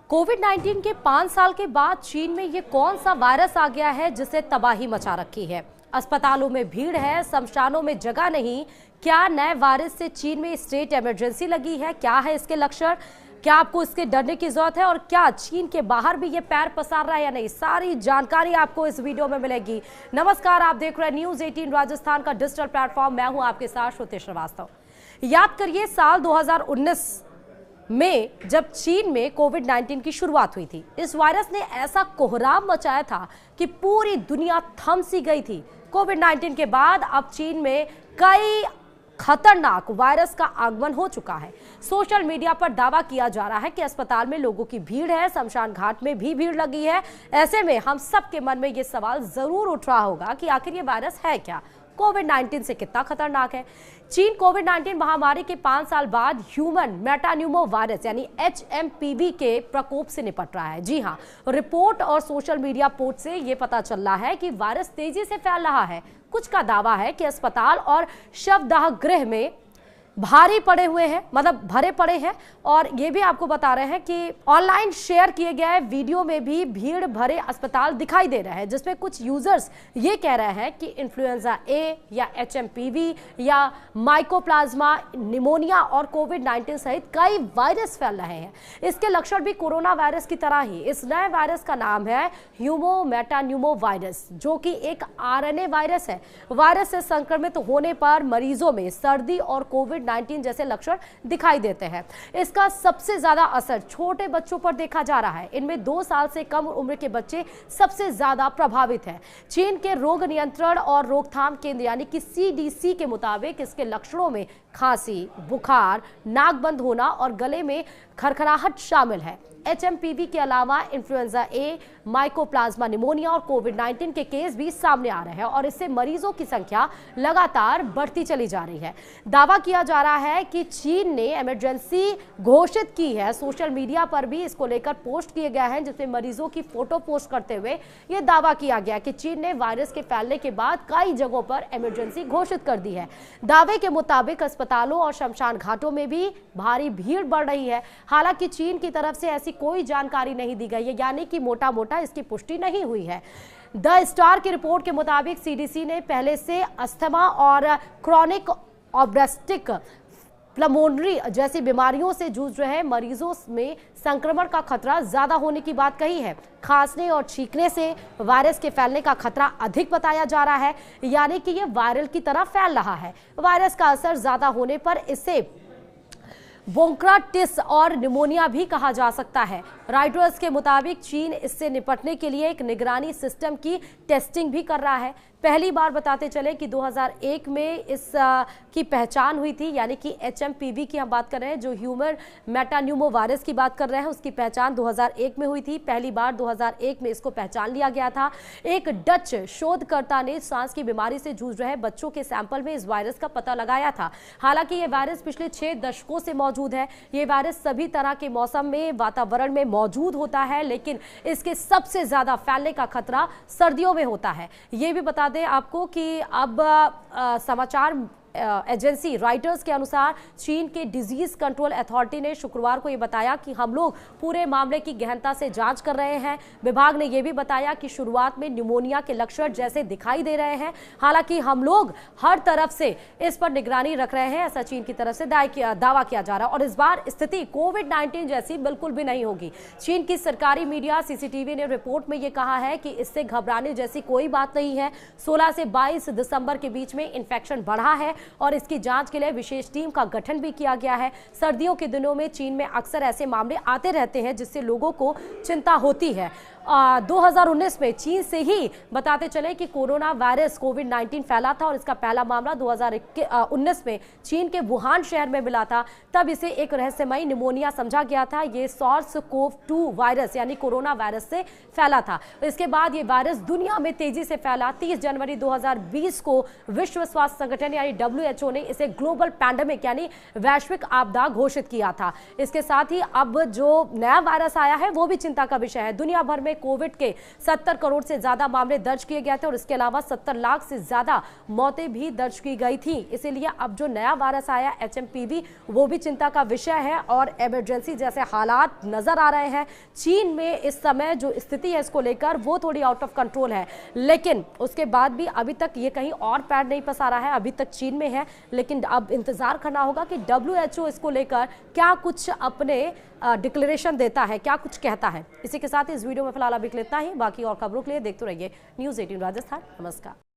कोविड-19 के 5 साल के बाद चीन में ये कौन सा वायरस आ गया है जिससे तबाही मचा रखी है। अस्पतालों में भीड़ है, शमशानों में जगह नहीं। क्या नए वायरस से चीन में स्टेट इमरजेंसी लगी है? क्या है इसके लक्षण? क्या आपको इसके डरने की जरूरत है? और क्या चीन के बाहर भी ये पैर पसार रहा है या नहीं? सारी जानकारी आपको इस वीडियो में मिलेगी। नमस्कार, आप देख रहे हैं न्यूज 18 राजस्थान का डिजिटल प्लेटफॉर्म। मैं हूं आपके साथ श्रुति श्रीवास्तव। याद करिए साल 2019 में जब चीन में कोविड-19 की शुरुआत हुई थी, इस वायरस ने ऐसा कोहराम मचाया था कि पूरी दुनिया थम सी गई थी। कोविड-19 के बाद अब चीन में कई खतरनाक वायरस का आगमन हो चुका है। सोशल मीडिया पर दावा किया जा रहा है कि अस्पताल में लोगों की भीड़ है, शमशान घाट में भी भीड़ लगी है। ऐसे में हम सबके मन में ये सवाल जरूर उठ रहा होगा कि आखिर ये वायरस है क्या, कोविड-19 से कितना खतरनाक है। चीन कोविड-19 महामारी के 5 साल बाद ह्यूमन मेटान्यूमो वायरस यानी HMPV के प्रकोप से निपट रहा है। जी हां, रिपोर्ट और सोशल मीडिया पोस्ट से यह पता चल रहा है कि वायरस तेजी से फैल रहा है। कुछ का दावा है कि अस्पताल और शवदाह गृह में भारी पड़े हुए हैं, मतलब भरे पड़े हैं। और ये भी आपको बता रहे हैं कि ऑनलाइन शेयर किए गए वीडियो में भी भीड़ भरे अस्पताल दिखाई दे रहे हैं, जिसमें कुछ यूजर्स ये कह रहे हैं कि इन्फ्लुएंजा ए या HMPV या माइकोप्लाज्मा निमोनिया और कोविड-19 सहित कई वायरस फैल रहे हैं। इसके लक्षण भी कोरोना वायरस की तरह ही। इस नए वायरस का नाम है ह्यूमो मेटान्यूमो वायरस, जो कि एक RNA वायरस है। वायरस से संक्रमित होने पर मरीजों में सर्दी और कोविड-19 जैसे लक्षण दिखाई देते हैं। इसका सबसे ज्यादा असर छोटे बच्चों पर देखा जा रहा है। इनमें 2 साल से कम उम्र के बच्चे सबसे ज्यादा प्रभावित हैं। चीन के रोग नियंत्रण और रोकथाम केंद्र यानी कि CDC के मुताबिक इसके लक्षणों में खांसी, बुखार, नाक बंद होना और गले में खरखराहट शामिल है। HMPV के अलावा इन्फ्लुएंजा ए, माइकोप्लाज्मा निमोनिया और कोविड-19 के केस भी सामने आ रहे हैं और इससे मरीजों की संख्या लगातार बढ़ती चली जा रही है। दावा किया जा रहा है कि चीन ने इमरजेंसी घोषित की है। सोशल मीडिया पर भी इसको लेकर पोस्ट किए गए हैं, जिसमें मरीजों की फोटो पोस्ट करते हुए यह दावा किया गया कि चीन ने वायरस के फैलने के बाद कई जगहों पर इमरजेंसी घोषित कर दी है। दावे के मुताबिक अस्पतालों और शमशान घाटों में भी भारी भीड़ बढ़ रही है। हालांकि चीन की तरफ से ऐसी कोई जानकारी नहीं दी गई है, यानी कि मोटा मोटा इसकी पुष्टि नहीं हुई है। द स्टार की रिपोर्ट के मुताबिक CDC ने पहले से अस्थमा और क्रॉनिक ऑब्स्ट्रक्टिव प्लमोनरी जैसी बीमारियों से जूझ रहे मरीजों में संक्रमण का खतरा ज्यादा होने की बात कही है। खांसने और छींकने से वायरस के फैलने का खतरा अधिक बताया जा रहा है, यानी कि यह वायरल की तरह फैल रहा है। वायरस का असर ज्यादा होने पर इसे ब्रोंकाइटिस और निमोनिया भी कहा जा सकता है। रॉयटर्स के मुताबिक चीन इससे निपटने के लिए एक निगरानी सिस्टम की टेस्टिंग भी कर रहा है। पहली बार बताते चले कि 2001 में इस की पहचान हुई थी, यानी कि HMPV की हम बात कर रहे हैं, जो ह्यूमन मेटान्यूमो वायरस की बात कर रहे हैं, उसकी पहचान 2001 में हुई थी। पहली बार 2001 में इसको पहचान लिया गया था। एक डच शोधकर्ता ने सांस की बीमारी से जूझ रहे बच्चों के सैंपल में इस वायरस का पता लगाया था। हालांकि ये वायरस पिछले 6 दशकों से मौजूद है। ये वायरस सभी तरह के मौसम में, वातावरण में मौजूद होता है, लेकिन इसके सबसे ज्यादा फैलने का खतरा सर्दियों में होता है। ये भी बता दें आपको कि अब समाचार एजेंसी रॉयटर्स के अनुसार चीन के डिजीज कंट्रोल अथॉरिटी ने शुक्रवार को यह बताया कि हम लोग पूरे मामले की गहनता से जांच कर रहे हैं। विभाग ने यह भी बताया कि शुरुआत में निमोनिया के लक्षण जैसे दिखाई दे रहे हैं, हालांकि हम लोग हर तरफ से इस पर निगरानी रख रहे हैं, ऐसा चीन की तरफ से दावा किया जा रहा है। और इस बार स्थिति कोविड-19 जैसी बिल्कुल भी नहीं होगी। चीन की सरकारी मीडिया CCTV ने रिपोर्ट में यह कहा है कि इससे घबराने जैसी कोई बात नहीं है। 16 से 22 दिसंबर के बीच में इन्फेक्शन बढ़ा है और इसकी जांच के लिए विशेष टीम का गठन भी किया गया है। सर्दियों के दिनों में चीन में अक्सर ऐसे मामले आते रहते हैं, जिससे लोगों को चिंता होती है। 2019 में चीन से ही बताते चले कि कोरोना वायरस कोविड-19 फैला था और इसका पहला मामला 2019 में चीन के वुहान शहर में मिला था। तब इसे एक रहस्यमयी निमोनिया समझा गया था। ये SARS-CoV-2 वायरस यानी कोरोना वायरस से फैला था। इसके बाद ये वायरस दुनिया में तेजी से फैला। 30 जनवरी 2020 को विश्व स्वास्थ्य संगठन यानी WHO ने इसे ग्लोबल पैंडेमिक यानी वैश्विक आपदा घोषित किया था। इसके साथ ही अब जो नया वायरस आया है वो भी चिंता का विषय है। दुनिया भर में कोविड के 70 करोड़ से ज्यादा मामले दर्ज किए गए थे और इसके अलावा 70 लाख से ज्यादा मौतें भी दर्ज की गई थी। इसीलिए अब जो नया वायरस आया HMPV वो भी चिंता का विषय है और इमरजेंसी जैसे हालात नजर आ रहे हैं। चीन में इस समय जो स्थिति है इसको लेकर वो थोड़ी आउट ऑफ कंट्रोल है, लेकिन उसके बाद भी अभी तक ये कहीं और पैर नहीं पसारा है, अभी तक चीन में है। लेकिन अब इंतजार करना होगा कि WHO इसको लेकर क्या कुछ अपने डिक्लेरेशन देता है, क्या कुछ कहता है। इसी के साथ इस वीडियो में फिलहाल अभी इतना ही। बाकी और खबरों के लिए देखते रहिए News 18 राजस्थान। नमस्कार।